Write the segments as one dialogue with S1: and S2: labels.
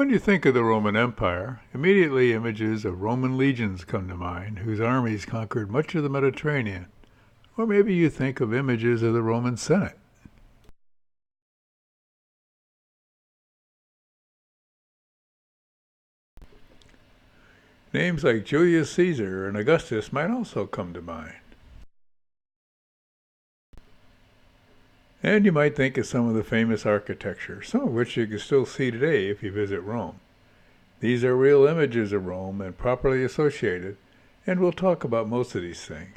S1: When you think of the Roman Empire, immediately images of Roman legions come to mind, whose armies conquered much of the Mediterranean. Or maybe you think of images of the Roman Senate. Names like Julius Caesar and Augustus might also come to mind. And you might think of some of the famous architecture, some of which you can still see today if you visit Rome. These are real images of Rome and properly associated, and we'll talk about most of these things.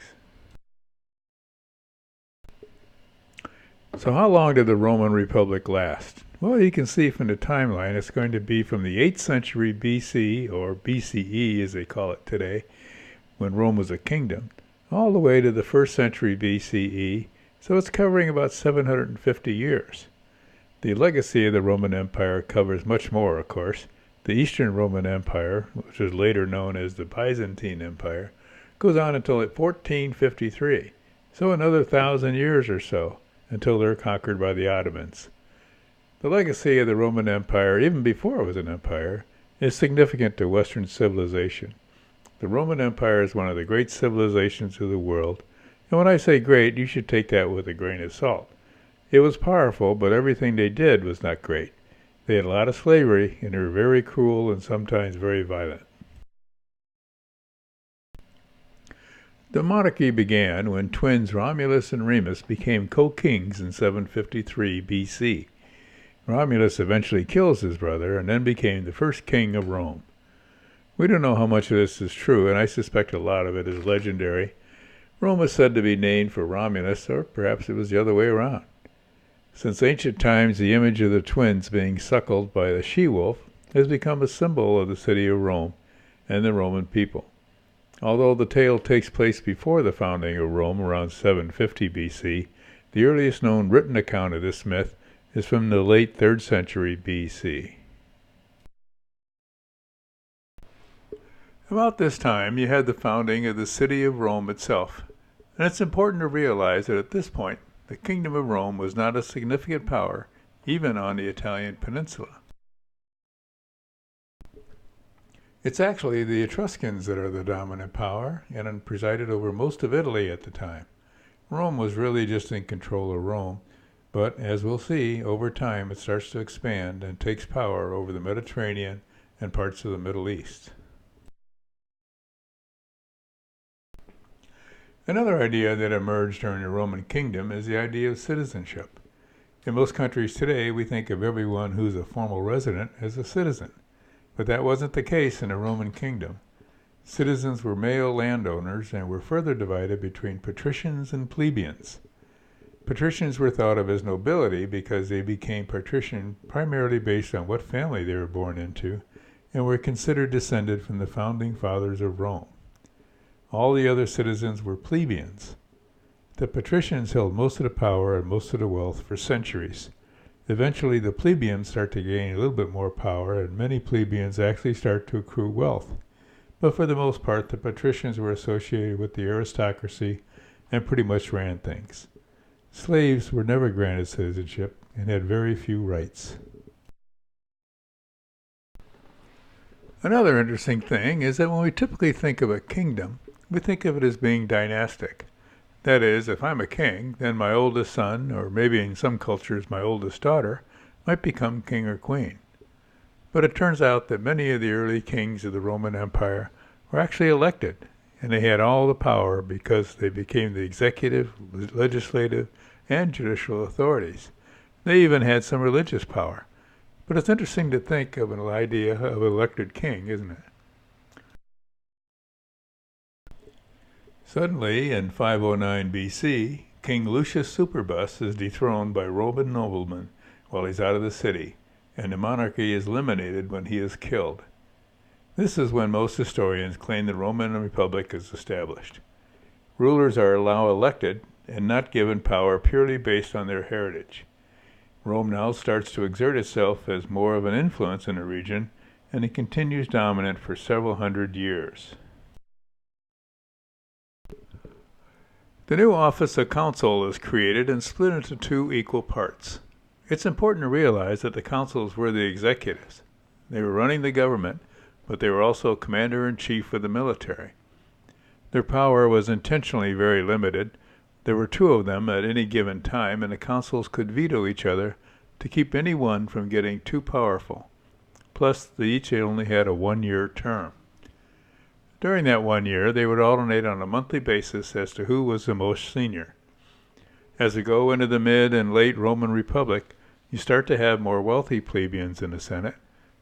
S1: So how long did the Roman Republic last? Well, you can see from the timeline it's going to be from the 8th century BC, or BCE as they call it today, when Rome was a kingdom, all the way to the 1st century BCE, so it's covering about 750 years. The legacy of the Roman Empire covers much more, of course. The Eastern Roman Empire, which was later known as the Byzantine Empire, goes on until 1453, so another 1,000 years or so, until they're conquered by the Ottomans. The legacy of the Roman Empire, even before it was an empire, is significant to Western civilization. The Roman Empire is one of the great civilizations of the world, and when I say great, you should take that with a grain of salt. It was powerful, but everything they did was not great. They had a lot of slavery, and they were very cruel and sometimes very violent. The monarchy began when twins Romulus and Remus became co-kings in 753 BC. Romulus eventually kills his brother and then became the first king of Rome. We don't know how much of this is true, and I suspect a lot of it is legendary. Rome is said to be named for Romulus, or perhaps it was the other way around. Since ancient times, the image of the twins being suckled by the she-wolf has become a symbol of the city of Rome and the Roman people. Although the tale takes place before the founding of Rome around 750 BC, the earliest known written account of this myth is from the late 3rd century BC. About this time, you had the founding of the city of Rome itself, and it's important to realize that at this point, the Kingdom of Rome was not a significant power, even on the Italian peninsula. It's actually the Etruscans that are the dominant power and presided over most of Italy at the time. Rome was really just in control of Rome, but as we'll see, over time it starts to expand and takes power over the Mediterranean and parts of the Middle East. Another idea that emerged during the Roman kingdom is the idea of citizenship. In most countries today, we think of everyone who's a formal resident as a citizen, but that wasn't the case in the Roman kingdom. Citizens were male landowners and were further divided between patricians and plebeians. Patricians were thought of as nobility because they became patrician primarily based on what family they were born into and were considered descended from the founding fathers of Rome. All the other citizens were plebeians. The patricians held most of the power and most of the wealth for centuries. Eventually, the plebeians start to gain a little bit more power, and many plebeians actually start to accrue wealth. But for the most part, the patricians were associated with the aristocracy and pretty much ran things. Slaves were never granted citizenship and had very few rights. Another interesting thing is that when we typically think of a kingdom, we think of it as being dynastic. That is, if I'm a king, then my oldest son, or maybe in some cultures my oldest daughter, might become king or queen. But it turns out that many of the early kings of the Roman Empire were actually elected, and they had all the power because they became the executive, legislative, and judicial authorities. They even had some religious power. But it's interesting to think of an idea of an elected king, isn't it? Suddenly, in 509 BC, King Lucius Superbus is dethroned by Roman noblemen while he's out of the city, and the monarchy is eliminated when he is killed. This is when most historians claim the Roman Republic is established. Rulers are now elected and not given power purely based on their heritage. Rome now starts to exert itself as more of an influence in the region, and it continues dominant for several hundred years. The new office of consul is created and split into two equal parts. It's important to realize that the consuls were the executives. They were running the government, but they were also commander-in-chief of the military. Their power was intentionally very limited. There were two of them at any given time, and the councils could veto each other to keep any one from getting too powerful. Plus, they each only had a one-year term. During that 1 year, they would alternate on a monthly basis as to who was the most senior. As we go into the mid and late Roman Republic, you start to have more wealthy plebeians in the Senate,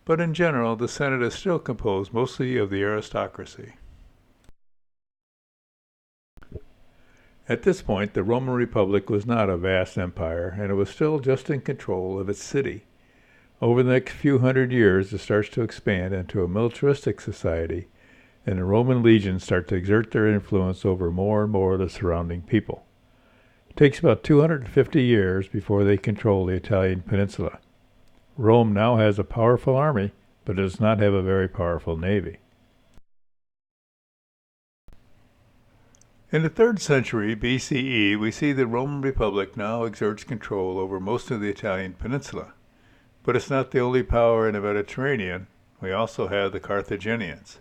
S1: but in general, the Senate is still composed mostly of the aristocracy. At this point, the Roman Republic was not a vast empire, and it was still just in control of its city. Over the next few hundred years, it starts to expand into a militaristic society, and the Roman legions start to exert their influence over more and more of the surrounding people. It takes about 250 years before they control the Italian peninsula. Rome now has a powerful army, but does not have a very powerful navy. In the 3rd century BCE, we see the Roman Republic now exerts control over most of the Italian peninsula. But it's not the only power in the Mediterranean. We also have the Carthaginians.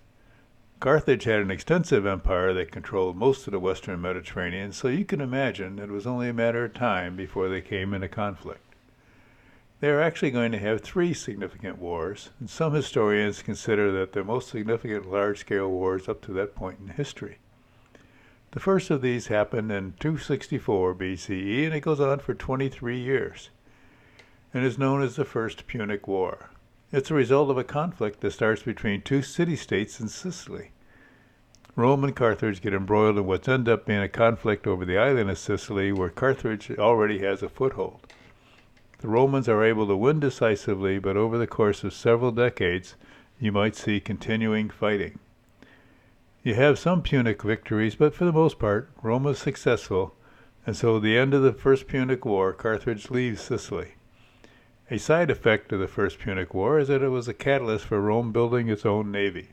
S1: Carthage had an extensive empire that controlled most of the western Mediterranean, so you can imagine it was only a matter of time before they came into conflict. They are actually going to have 3 significant wars, and some historians consider that the most significant large-scale wars up to that point in history. The first of these happened in 264 BCE, and it goes on for 23 years, and is known as the First Punic War. It's a result of a conflict that starts between 2 city-states in Sicily. Rome and Carthage get embroiled in what ends up being a conflict over the island of Sicily, where Carthage already has a foothold. The Romans are able to win decisively, but over the course of several decades, you might see continuing fighting. You have some Punic victories, but for the most part, Rome was successful, and so at the end of the First Punic War, Carthage leaves Sicily. A side effect of the First Punic War is that it was a catalyst for Rome building its own navy.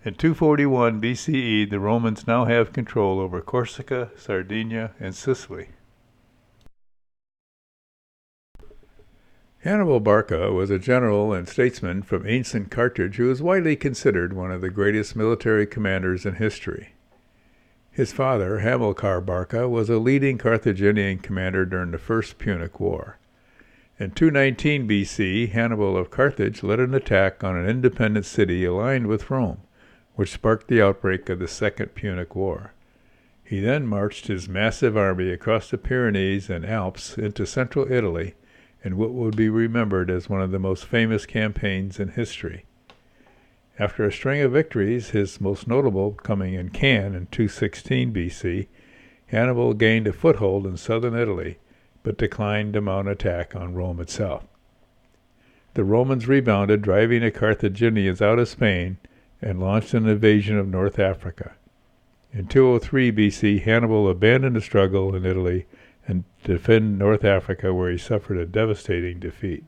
S1: In 241 BCE, the Romans now have control over Corsica, Sardinia, and Sicily. Hannibal Barca was a general and statesman from ancient Carthage who is widely considered one of the greatest military commanders in history. His father, Hamilcar Barca, was a leading Carthaginian commander during the First Punic War. In 219 BC, Hannibal of Carthage led an attack on an independent city aligned with Rome, which sparked the outbreak of the Second Punic War. He then marched his massive army across the Pyrenees and Alps into central Italy in what would be remembered as one of the most famous campaigns in history. After a string of victories, his most notable coming in Cannes in 216 BC, Hannibal gained a foothold in southern Italy, but declined to mount attack on Rome itself. The Romans rebounded, driving the Carthaginians out of Spain, and launched an invasion of North Africa. In 203 BC, Hannibal abandoned the struggle in Italy and defended North Africa, where he suffered a devastating defeat.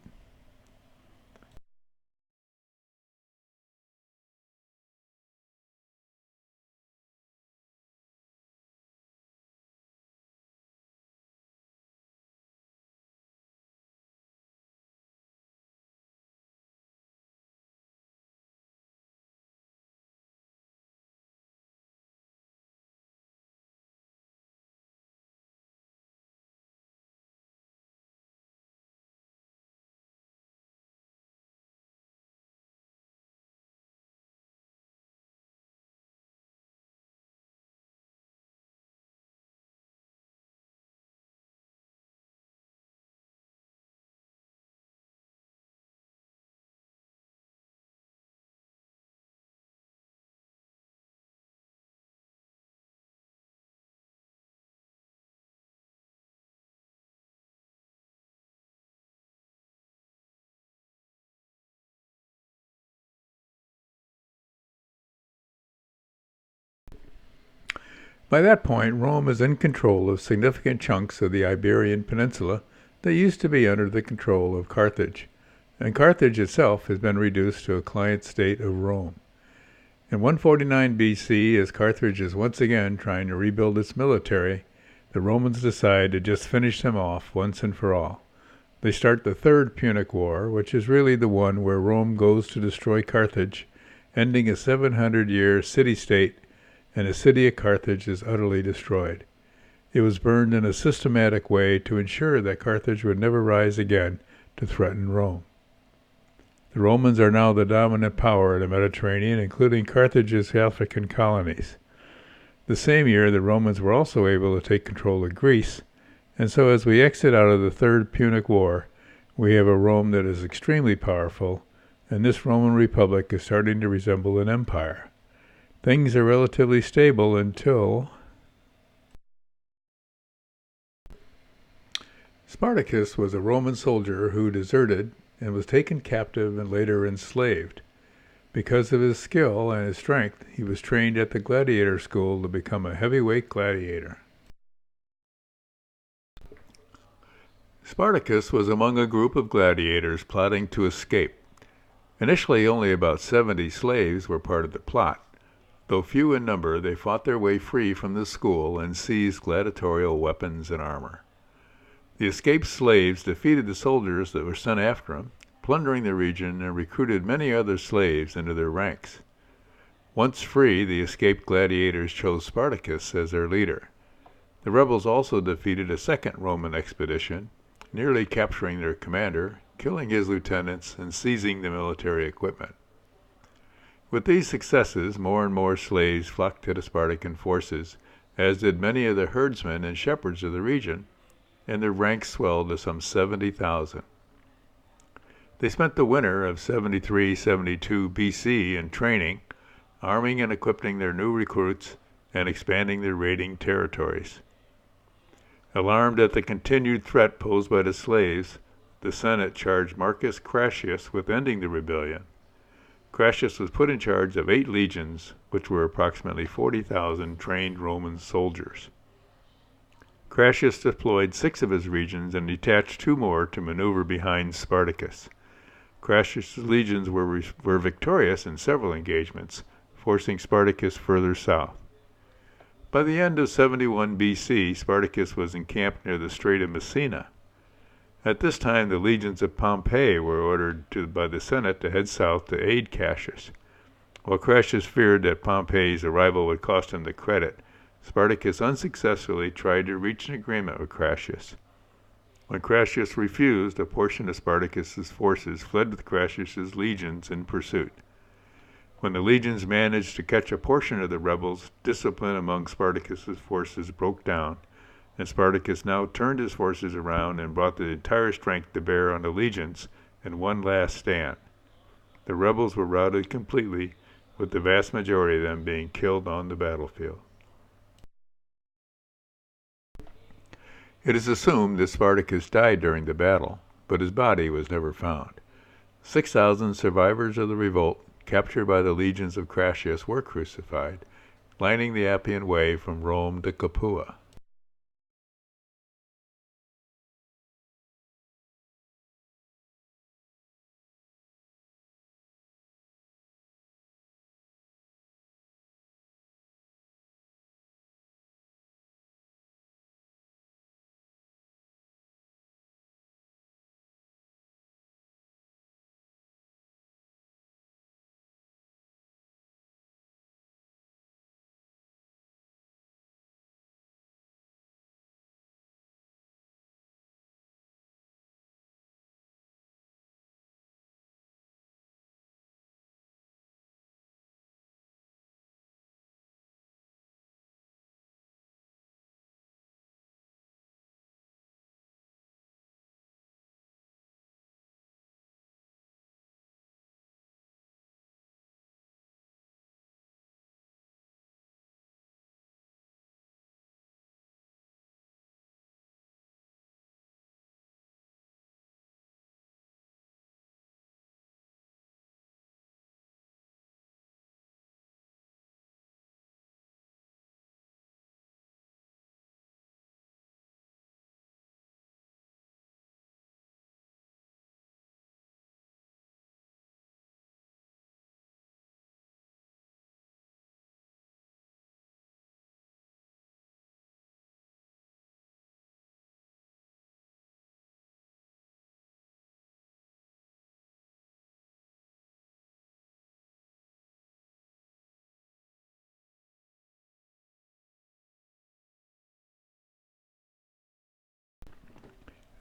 S1: By that point, Rome is in control of significant chunks of the Iberian Peninsula that used to be under the control of Carthage, and Carthage itself has been reduced to a client state of Rome. In 149 BC, as Carthage is once again trying to rebuild its military, the Romans decide to just finish them off once and for all. They start the Third Punic War, which is really the one where Rome goes to destroy Carthage, ending a 700-year city-state, and the city of Carthage is utterly destroyed. It was burned in a systematic way to ensure that Carthage would never rise again to threaten Rome. The Romans are now the dominant power in the Mediterranean, including Carthage's African colonies. The same year, the Romans were also able to take control of Greece, and so as we exit out of the Third Punic War, we have a Rome that is extremely powerful, and this Roman Republic is starting to resemble an empire. Things are relatively stable until Spartacus was a Roman soldier who deserted and was taken captive and later enslaved. Because of his skill and his strength, he was trained at the gladiator school to become a heavyweight gladiator. Spartacus was among a group of gladiators plotting to escape. Initially, only about 70 slaves were part of the plot. Though few in number, they fought their way free from the school and seized gladiatorial weapons and armor. The escaped slaves defeated the soldiers that were sent after them, plundering the region, and recruited many other slaves into their ranks. Once free, the escaped gladiators chose Spartacus as their leader. The rebels also defeated a second Roman expedition, nearly capturing their commander, killing his lieutenants, and seizing the military equipment. With these successes, more and more slaves flocked to the Spartan forces, as did many of the herdsmen and shepherds of the region, and their ranks swelled to some 70,000. They spent the winter of 73-72 BC in training, arming and equipping their new recruits, and expanding their raiding territories. Alarmed at the continued threat posed by the slaves, the Senate charged Marcus Crassus with ending the rebellion. Crassus was put in charge of 8 legions, which were approximately 40,000 trained Roman soldiers. Crassus deployed 6 of his legions and detached 2 more to maneuver behind Spartacus. Crassus' legions were victorious in several engagements, forcing Spartacus further south. By the end of 71 BC, Spartacus was encamped near the Strait of Messina. At this time, the legions of Pompey were ordered by the Senate to head south to aid Cassius. While Crassus feared that Pompey's arrival would cost him the credit, Spartacus unsuccessfully tried to reach an agreement with Crassus. When Crassus refused, a portion of Spartacus's forces fled with Crassus's legions in pursuit. When the legions managed to catch a portion of the rebels, discipline among Spartacus's forces broke down, and Spartacus now turned his forces around and brought the entire strength to bear on the legions in one last stand. The rebels were routed completely, with the vast majority of them being killed on the battlefield. It is assumed that Spartacus died during the battle, but his body was never found. 6,000 survivors of the revolt, captured by the legions of Crassus, were crucified, lining the Appian Way from Rome to Capua.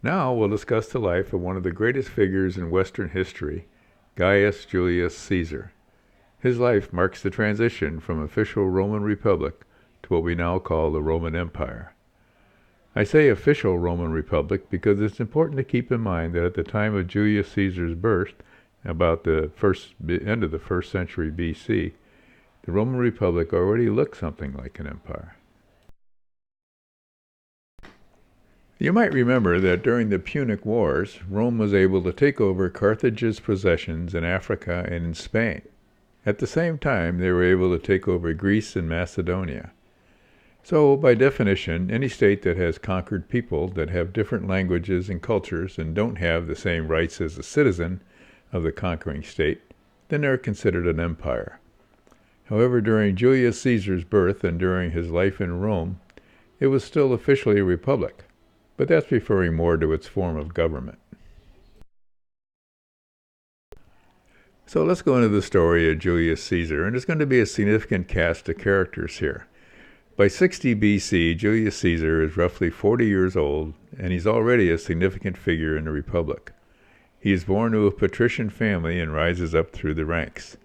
S1: Now we'll discuss the life of one of the greatest figures in Western history, Gaius Julius Caesar. His life marks the transition from official Roman Republic to what we now call the Roman Empire. I say official Roman Republic because it's important to keep in mind that at the time of Julius Caesar's birth, about the end of the 1st century BC, the Roman Republic already looked something like an empire. You might remember that during the Punic Wars, Rome was able to take over Carthage's possessions in Africa and in Spain. At the same time, they were able to take over Greece and Macedonia. So, by definition, any state that has conquered people that have different languages and cultures and don't have the same rights as a citizen of the conquering state, then they're considered an empire. However, during Julius Caesar's birth and during his life in Rome, it was still officially a republic, but that's referring more to its form of government. So let's go into the story of Julius Caesar, and there's going to be a significant cast of characters here. By 60 BC, Julius Caesar is roughly 40 years old, and he's already a significant figure in the Republic. He is born to a patrician family and rises up through the ranks.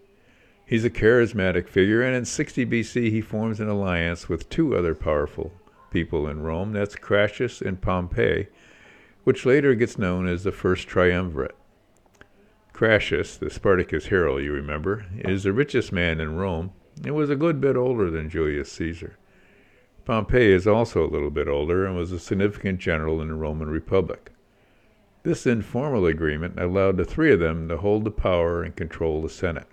S1: He's a charismatic figure, and in 60 BC he forms an alliance with two other powerful people in Rome, that's Crassus and Pompey, which later gets known as the First Triumvirate. Crassus, the Spartacus hero, you remember, is the richest man in Rome and was a good bit older than Julius Caesar. Pompey is also a little bit older and was a significant general in the Roman Republic. This informal agreement allowed the three of them to hold the power and control the Senate.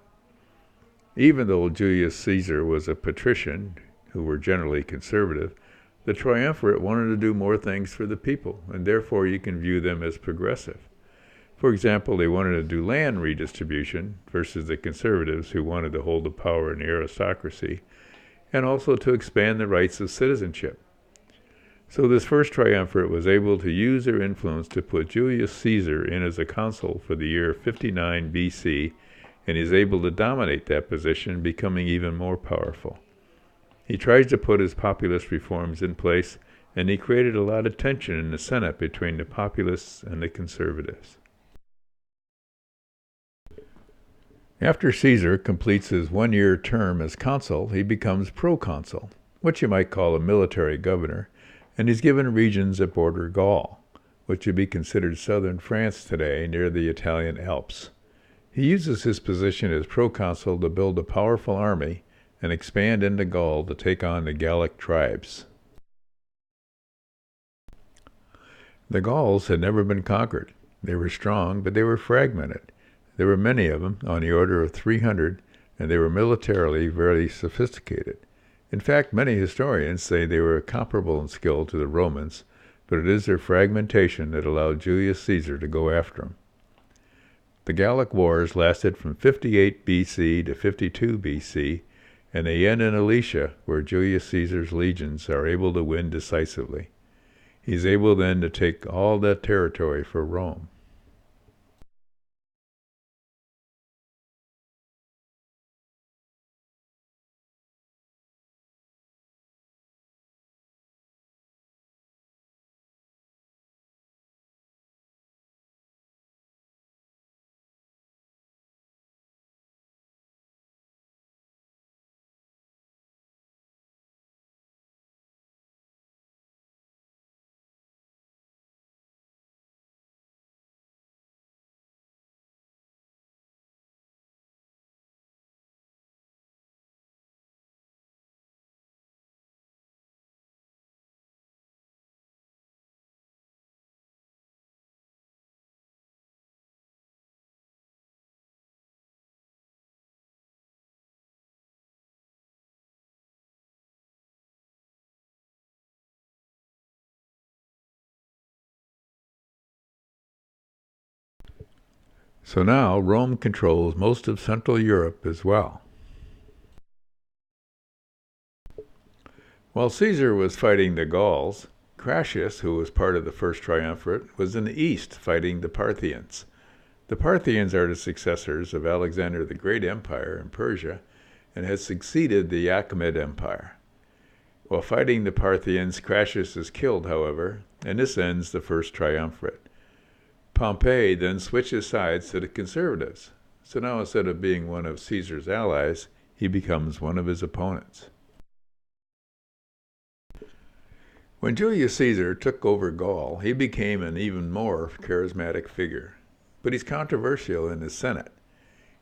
S1: Even though Julius Caesar was a patrician, who were generally conservative, the triumvirate wanted to do more things for the people, and therefore you can view them as progressive. For example, they wanted to do land redistribution versus the conservatives who wanted to hold the power in the aristocracy, and also to expand the rights of citizenship. So this first triumvirate was able to use their influence to put Julius Caesar in as a consul for the year 59 BC, and is able to dominate that position, becoming even more powerful. He tries to put his populist reforms in place, and he created a lot of tension in the Senate between the populists and the conservatives. After Caesar completes his one-year term as consul, he becomes proconsul, which you might call a military governor, and he's given regions that border Gaul, which would be considered southern France today, near the Italian Alps. He uses his position as proconsul to build a powerful army and expand into Gaul to take on the Gallic tribes. The Gauls had never been conquered. They were strong, but they were fragmented. There were many of them, on the order of 300, and they were militarily very sophisticated. In fact, many historians say they were comparable in skill to the Romans, but it is their fragmentation that allowed Julius Caesar to go after them. The Gallic Wars lasted from 58 BC to 52 BC, and they end in Alesia, where Julius Caesar's legions are able to win decisively. He's able then to take all that territory for Rome. So now Rome controls most of Central Europe as well. While Caesar was fighting the Gauls, Crassus, who was part of the First Triumvirate, was in the east fighting the Parthians. The Parthians are the successors of Alexander the Great Empire in Persia and had succeeded the Achaemenid Empire. While fighting the Parthians, Crassus is killed, however, and this ends the First Triumvirate. Pompey then switches sides to the conservatives. So now instead of being one of Caesar's allies, he becomes one of his opponents. When Julius Caesar took over Gaul, he became an even more charismatic figure. But he's controversial in his Senate.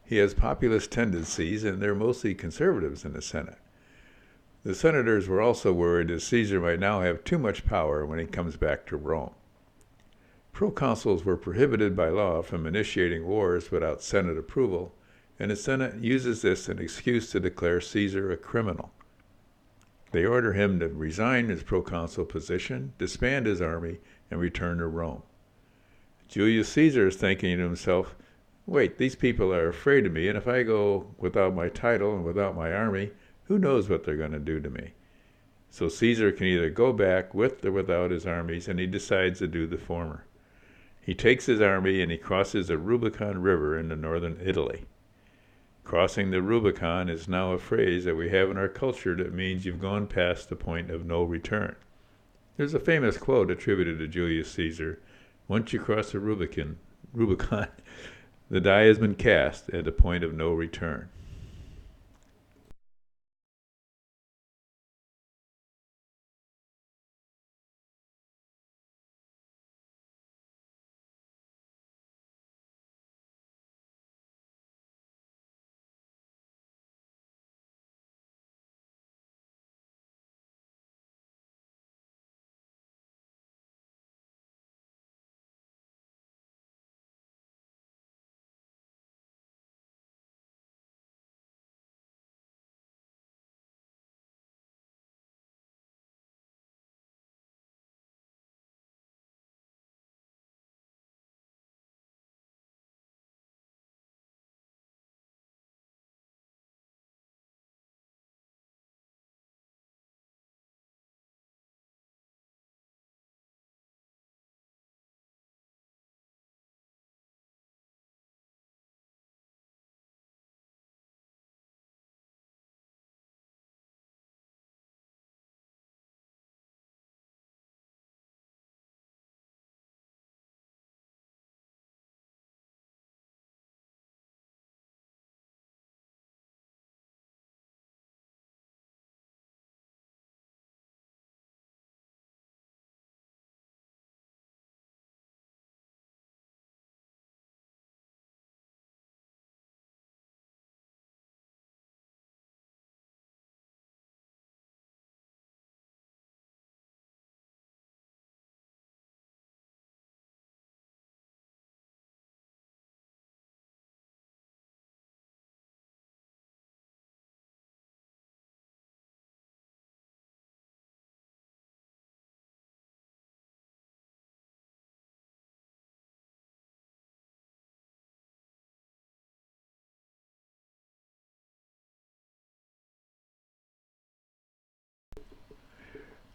S1: He has populist tendencies, and they're mostly conservatives in the Senate. The senators were also worried that Caesar might now have too much power when he comes back to Rome. Proconsuls were prohibited by law from initiating wars without Senate approval, and the Senate uses this as an excuse to declare Caesar a criminal. They order him to resign his proconsul position, disband his army, and return to Rome. Julius Caesar is thinking to himself, wait, these people are afraid of me, and if I go without my title and without my army, who knows what they're going to do to me? So Caesar can either go back with or without his armies, and he decides to do the former. He takes his army and he crosses the Rubicon River into northern Italy. Crossing the Rubicon is now a phrase that we have in our culture that means you've gone past the point of no return. There's a famous quote attributed to Julius Caesar, once you cross the Rubicon, the die has been cast at the point of no return.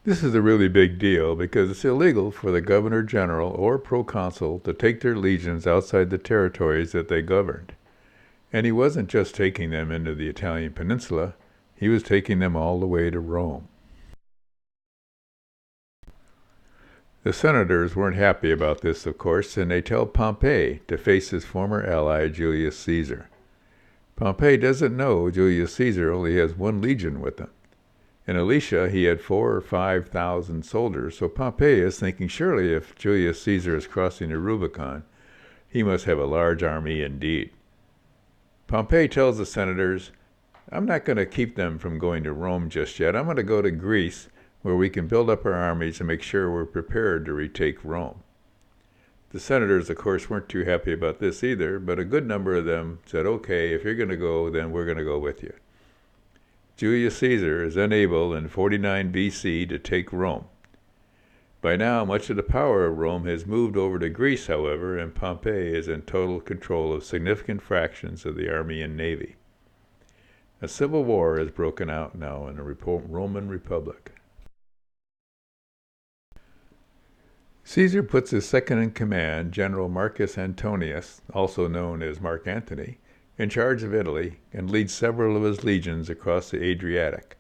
S1: This is a really big deal because it's illegal for the governor general or proconsul to take their legions outside the territories that they governed. And he wasn't just taking them into the Italian peninsula, he was taking them all the way to Rome. The senators weren't happy about this, of course, and they tell Pompey to face his former ally Julius Caesar. Pompey doesn't know Julius Caesar only has one legion with him. In Alicia, he had 4,000 or 5,000 soldiers, so Pompey is thinking surely if Julius Caesar is crossing the Rubicon, he must have a large army indeed. Pompey tells the senators, I'm not going to keep them from going to Rome just yet. I'm going to go to Greece, where we can build up our armies and make sure we're prepared to retake Rome. The senators, of course, weren't too happy about this either, but a good number of them said, okay, if you're going to go, then we're going to go with you. Julius Caesar is unable in 49 BC to take Rome. By now, much of the power of Rome has moved over to Greece, however, and Pompey is in total control of significant fractions of the army and navy. A civil war has broken out now in the Roman Republic. Caesar puts his second-in-command, General Marcus Antonius, also known as Mark Antony, in charge of Italy and leads several of his legions across the Adriatic.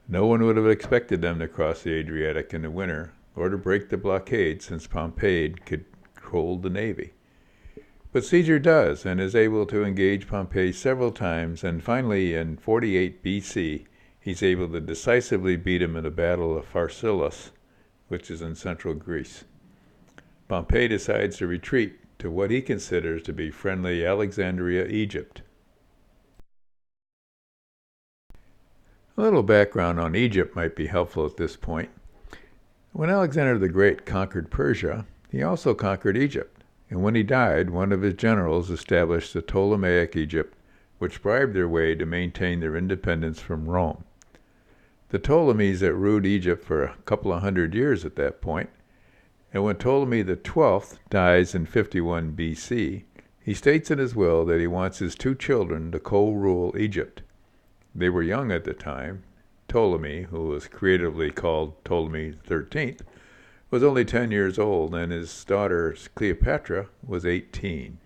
S1: No one would have expected them to cross the Adriatic in the winter or to break the blockade, since Pompey could hold the navy. But Caesar does, and is able to engage Pompey several times, and finally in 48 BC, he's able to decisively beat him in the Battle of Pharsalus, which is in central Greece. Pompey decides to retreat to what he considers to be friendly Alexandria, Egypt. A little background on Egypt might be helpful at this point. When Alexander the Great conquered Persia, he also conquered Egypt. And when he died, one of his generals established the Ptolemaic Egypt, which bribed their way to maintain their independence from Rome. The Ptolemies that ruled Egypt for a couple of hundred years at that point, and when Ptolemy XII dies in 51 BC, he states in his will that he wants his two children to co-rule Egypt. They were young at the time. Ptolemy, who was creatively called Ptolemy XIII, was only 10 years old, and his daughter Cleopatra was 18.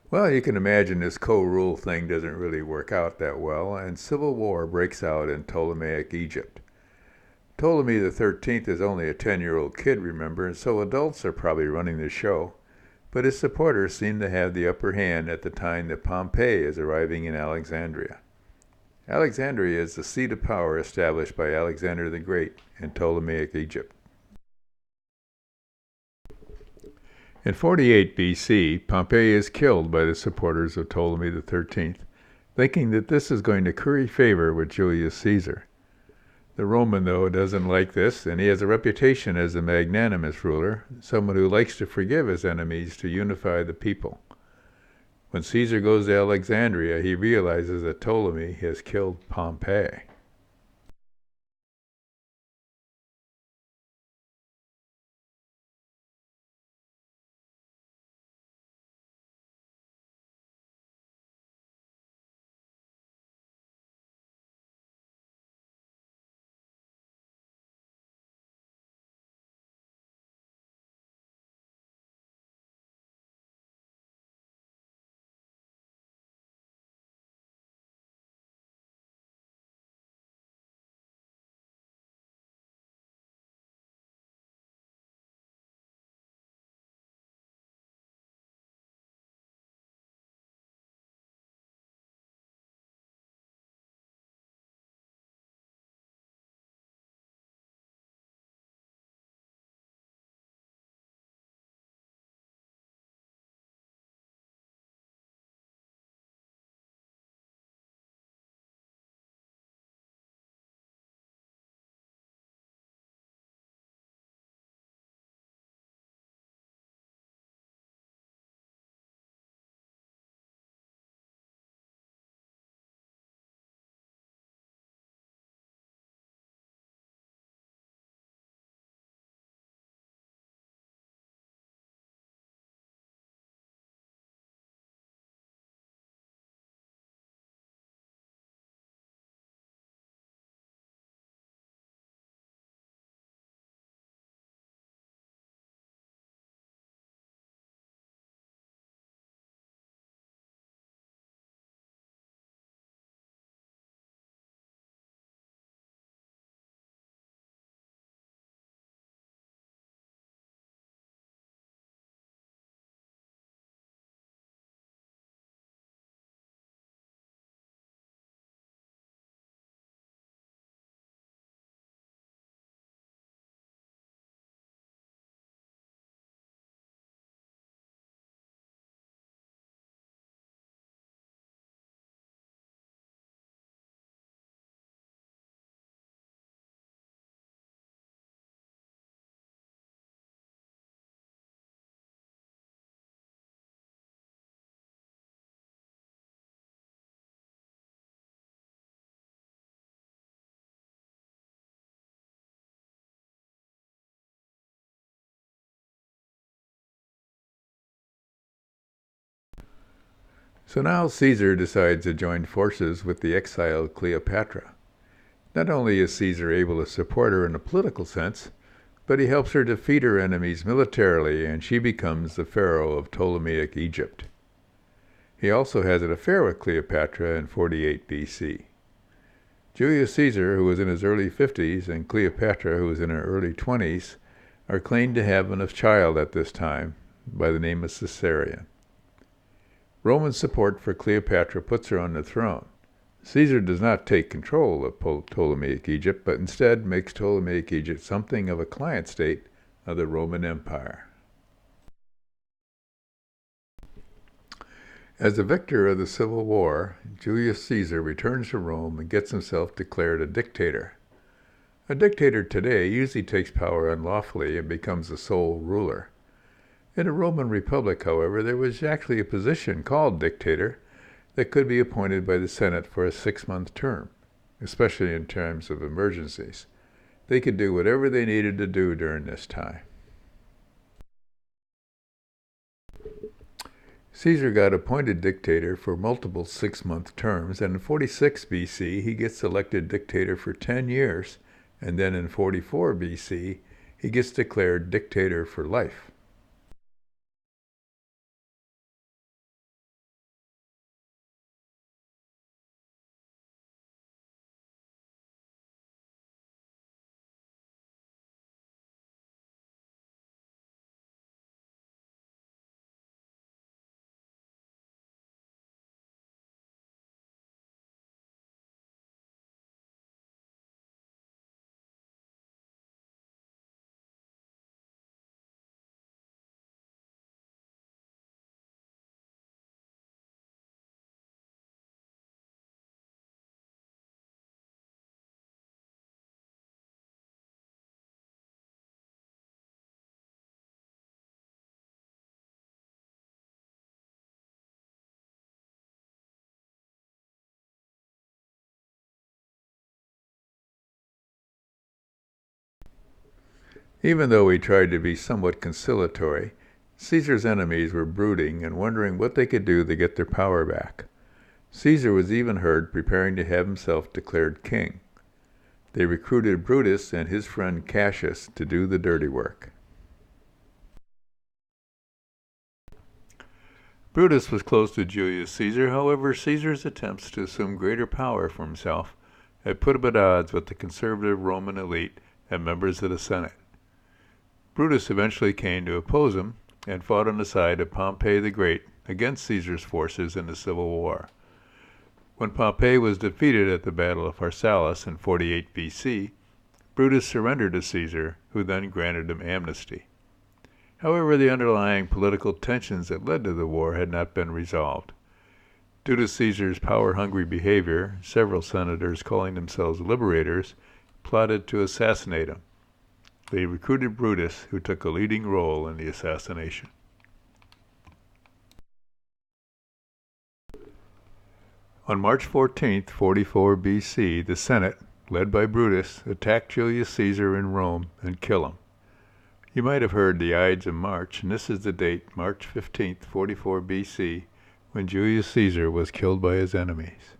S1: Well, you can imagine this co-rule thing doesn't really work out that well, and civil war breaks out in Ptolemaic Egypt. Ptolemy XIII is only a 10-year-old kid, remember, and so adults are probably running the show, but his supporters seem to have the upper hand at the time that Pompey is arriving in Alexandria. Alexandria is the seat of power established by Alexander the Great in Ptolemaic Egypt. In 48 BC, Pompey is killed by the supporters of Ptolemy XIII, thinking that this is going to curry favor with Julius Caesar. The Roman, though, doesn't like this, and he has a reputation as a magnanimous ruler, someone who likes to forgive his enemies to unify the people. When Caesar goes to Alexandria, he realizes that Ptolemy has killed Pompey. So now Caesar decides to join forces with the exiled Cleopatra. Not only is Caesar able to support her in a political sense, but he helps her defeat her enemies militarily, and she becomes the pharaoh of Ptolemaic Egypt. He also has an affair with Cleopatra in 48 BC. Julius Caesar, who was in his early 50s, and Cleopatra, who was in her early 20s, are claimed to have been a child at this time by the name of Caesarion. Roman support for Cleopatra puts her on the throne. Caesar does not take control of Ptolemaic Egypt, but instead makes Ptolemaic Egypt something of a client state of the Roman Empire. As the victor of the Civil War, Julius Caesar returns to Rome and gets himself declared a dictator. A dictator today usually takes power unlawfully and becomes the sole ruler. In the Roman Republic, however, there was actually a position called dictator that could be appointed by the Senate for a 6-month term, especially in times of emergencies. They could do whatever they needed to do during this time. Caesar got appointed dictator for multiple 6-month terms, and in 46 BC he gets elected dictator for 10 years, and then in 44 BC he gets declared dictator for life. Even though he tried to be somewhat conciliatory, Caesar's enemies were brooding and wondering what they could do to get their power back. Caesar was even heard preparing to have himself declared king. They recruited Brutus and his friend Cassius to do the dirty work. Brutus was close to Julius Caesar. However, Caesar's attempts to assume greater power for himself had put him at odds with the conservative Roman elite and members of the Senate. Brutus eventually came to oppose him and fought on the side of Pompey the Great against Caesar's forces in the Civil War. When Pompey was defeated at the Battle of Pharsalus in 48 BC, Brutus surrendered to Caesar, who then granted him amnesty. However, the underlying political tensions that led to the war had not been resolved. Due to Caesar's power-hungry behavior, several senators calling themselves liberators plotted to assassinate him. They recruited Brutus, who took a leading role in the assassination. On March 14, 44 BC, the Senate, led by Brutus, attacked Julius Caesar in Rome and killed him. You might have heard the Ides of March, and this is the date, March 15, 44 BC, when Julius Caesar was killed by his enemies.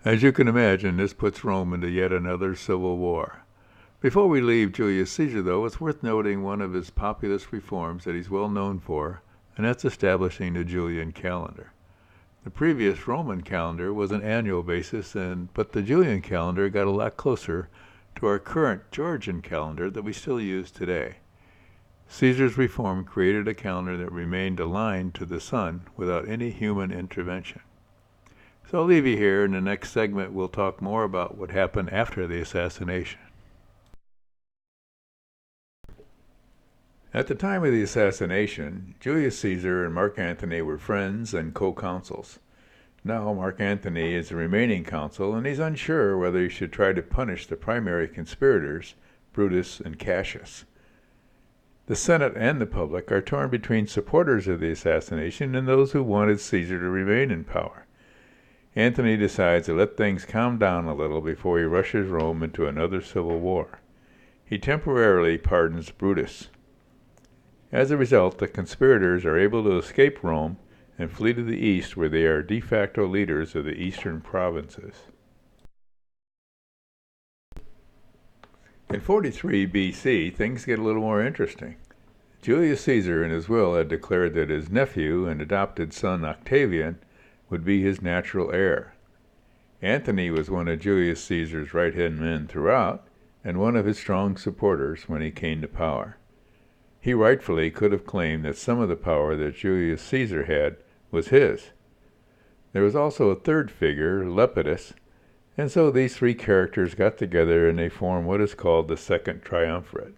S1: As you can imagine, this puts Rome into yet another civil war. Before we leave Julius Caesar, though, it's worth noting one of his populist reforms that he's well known for, and that's establishing the Julian calendar. The previous Roman calendar was an annual basis, but the Julian calendar got a lot closer to our current Georgian calendar that we still use today. Caesar's reform created a calendar that remained aligned to the sun without any human intervention. So I'll leave you here. In the next segment, we'll talk more about what happened after the assassination. At the time of the assassination, Julius Caesar and Mark Antony were friends and co-consuls. Now Mark Antony is the remaining consul, and he's unsure whether he should try to punish the primary conspirators, Brutus and Cassius. The Senate and the public are torn between supporters of the assassination and those who wanted Caesar to remain in power. Antony decides to let things calm down a little before he rushes Rome into another civil war. He temporarily pardons Brutus. As a result, the conspirators are able to escape Rome and flee to the east, where they are de facto leaders of the eastern provinces. In 43 BC, things get a little more interesting. Julius Caesar in his will had declared that his nephew and adopted son Octavian would be his natural heir. Antony was one of Julius Caesar's right-hand men throughout, and one of his strong supporters when he came to power. He rightfully could have claimed that some of the power that Julius Caesar had was his. There was also a third figure, Lepidus, and so these three characters got together and they formed what is called the Second Triumvirate.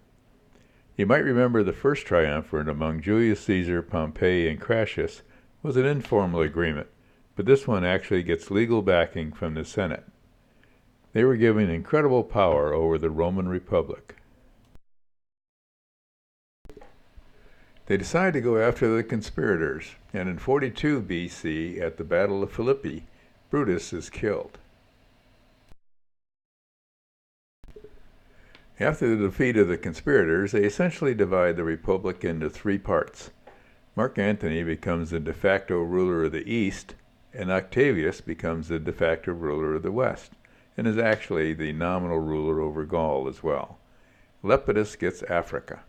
S1: You might remember the first triumvirate among Julius Caesar, Pompey, and Crassus was an informal agreement, but this one actually gets legal backing from the Senate. They were given incredible power over the Roman Republic. They decide to go after the conspirators, and in 42 BC, at the Battle of Philippi, Brutus is killed. After the defeat of the conspirators, they essentially divide the Republic into three parts. Mark Antony becomes the de facto ruler of the East, and Octavius becomes the de facto ruler of the West, and is actually the nominal ruler over Gaul as well. Lepidus gets Africa.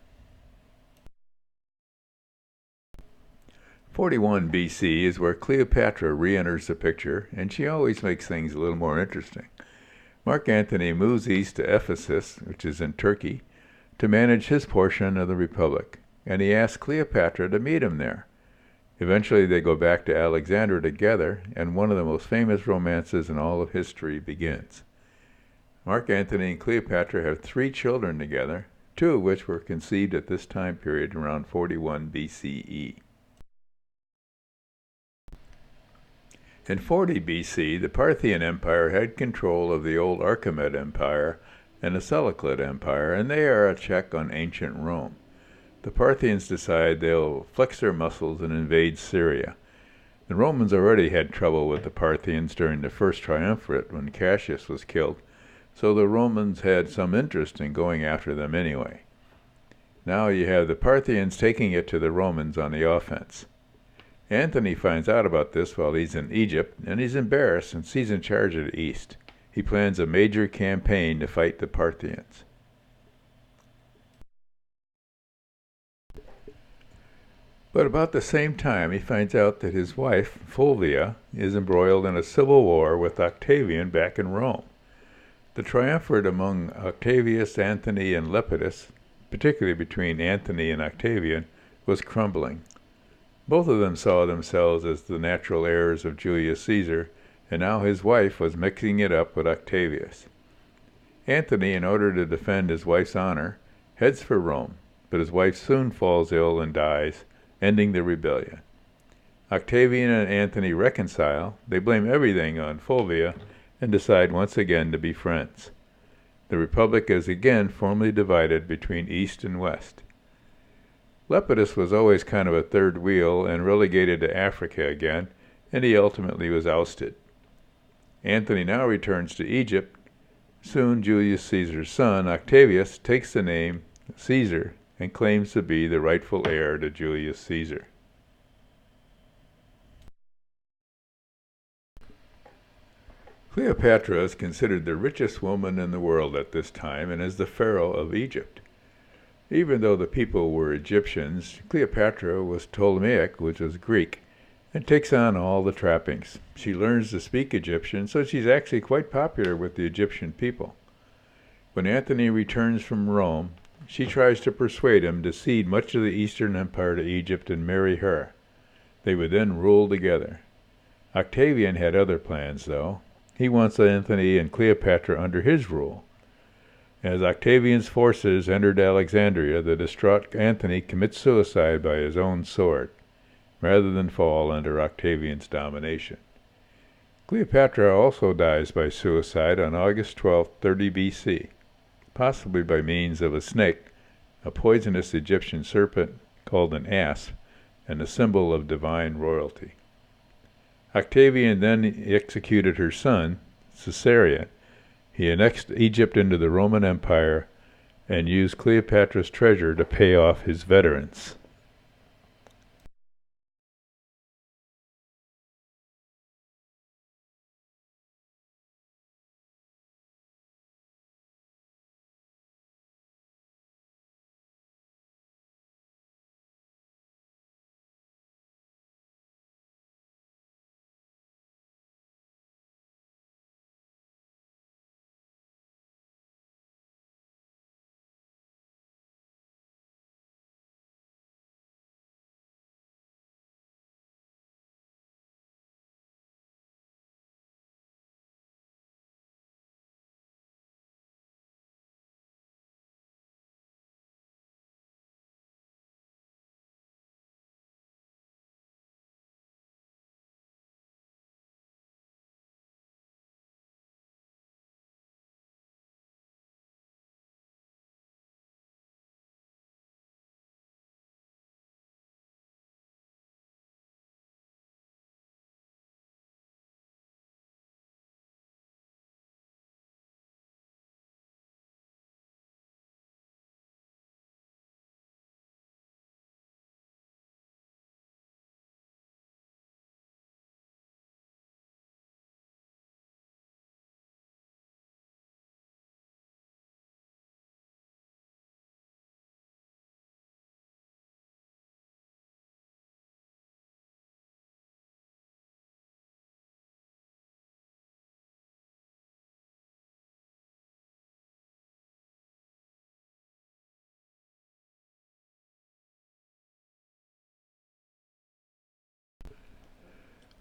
S1: 41 BC is where Cleopatra re-enters the picture, and she always makes things a little more interesting. Mark Antony moves east to Ephesus, which is in Turkey, to manage his portion of the Republic, and he asks Cleopatra to meet him there. Eventually they go back to Alexandria together, and one of the most famous romances in all of history begins. Mark Antony and Cleopatra have 3 children together, 2 of which were conceived at this time period around 41 BCE. In 40 BC, the Parthian Empire had control of the old Achaemenid Empire and the Seleucid Empire, and they are a check on ancient Rome. The Parthians decide they'll flex their muscles and invade Syria. The Romans already had trouble with the Parthians during the First Triumvirate when Cassius was killed, so the Romans had some interest in going after them anyway. Now you have the Parthians taking it to the Romans on the offense. Antony finds out about this while he's in Egypt, and he's embarrassed since he's in charge of the East. He plans a major campaign to fight the Parthians. But about the same time, he finds out that his wife, Fulvia, is embroiled in a civil war with Octavian back in Rome. The triumvirate among Octavius, Antony, and Lepidus, particularly between Antony and Octavian, was crumbling. Both of them saw themselves as the natural heirs of Julius Caesar, and now his wife was mixing it up with Octavius. Antony, in order to defend his wife's honor, heads for Rome, but his wife soon falls ill and dies, ending the rebellion. Octavian and Antony reconcile, they blame everything on Fulvia, and decide once again to be friends. The Republic is again formally divided between East and West. Lepidus was always kind of a third wheel and relegated to Africa again, and he ultimately was ousted. Antony now returns to Egypt. Soon Julius Caesar's son, Octavius, takes the name Caesar and claims to be the rightful heir to Julius Caesar. Cleopatra is considered the richest woman in the world at this time and is the pharaoh of Egypt. Even though the people were Egyptians, Cleopatra was Ptolemaic, which was Greek, and takes on all the trappings. She learns to speak Egyptian, so she's actually quite popular with the Egyptian people. When Antony returns from Rome, she tries to persuade him to cede much of the Eastern Empire to Egypt and marry her. They would then rule together. Octavian had other plans, though. He wants Antony and Cleopatra under his rule. As Octavian's forces entered Alexandria, the distraught Antony commits suicide by his own sword, rather than fall under Octavian's domination. Cleopatra also dies by suicide on August 12, 30 BC, possibly by means of a snake, a poisonous Egyptian serpent called an asp, and a symbol of divine royalty. Octavian then executed her son, Caesarion. He annexed Egypt into the Roman Empire and used Cleopatra's treasure to pay off his veterans.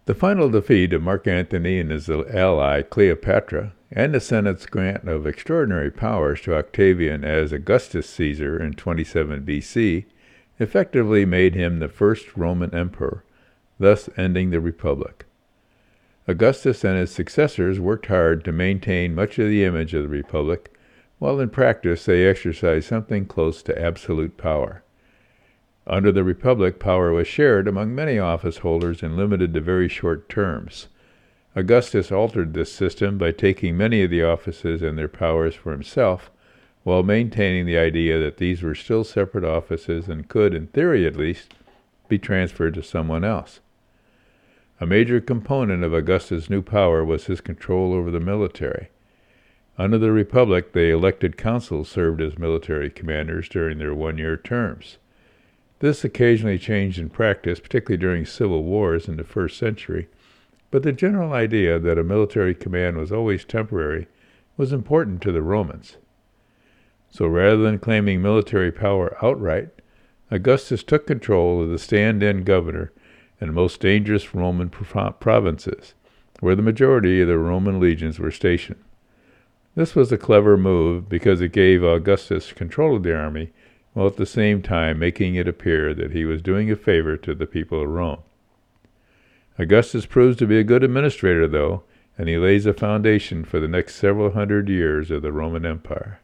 S1: The final defeat of Mark Antony and his ally Cleopatra, and the Senate's grant of extraordinary powers to Octavian as Augustus Caesar in 27 BC, effectively made him the first Roman emperor, thus ending the Republic. Augustus and his successors worked hard to maintain much of the image of the Republic, while in practice they exercised something close to absolute power. Under the Republic, power was shared among many office holders and limited to very short terms. Augustus altered this system by taking many of the offices and their powers for himself, while maintaining the idea that these were still separate offices and could, in theory at least, be transferred to someone else. A major component of Augustus' new power was his control over the military. Under the Republic, the elected consuls served as military commanders during their one-year terms. This occasionally changed in practice, particularly during civil wars in the first century, but the general idea that a military command was always temporary was important to the Romans. So rather than claiming military power outright, Augustus took control of the stand-in governor in the most dangerous Roman provinces, where the majority of the Roman legions were stationed. This was a clever move because it gave Augustus control of the army, while at the same time making it appear that he was doing a favor to the people of Rome. Augustus proves to be a good administrator, though, and he lays a foundation for the next several hundred years of the Roman Empire.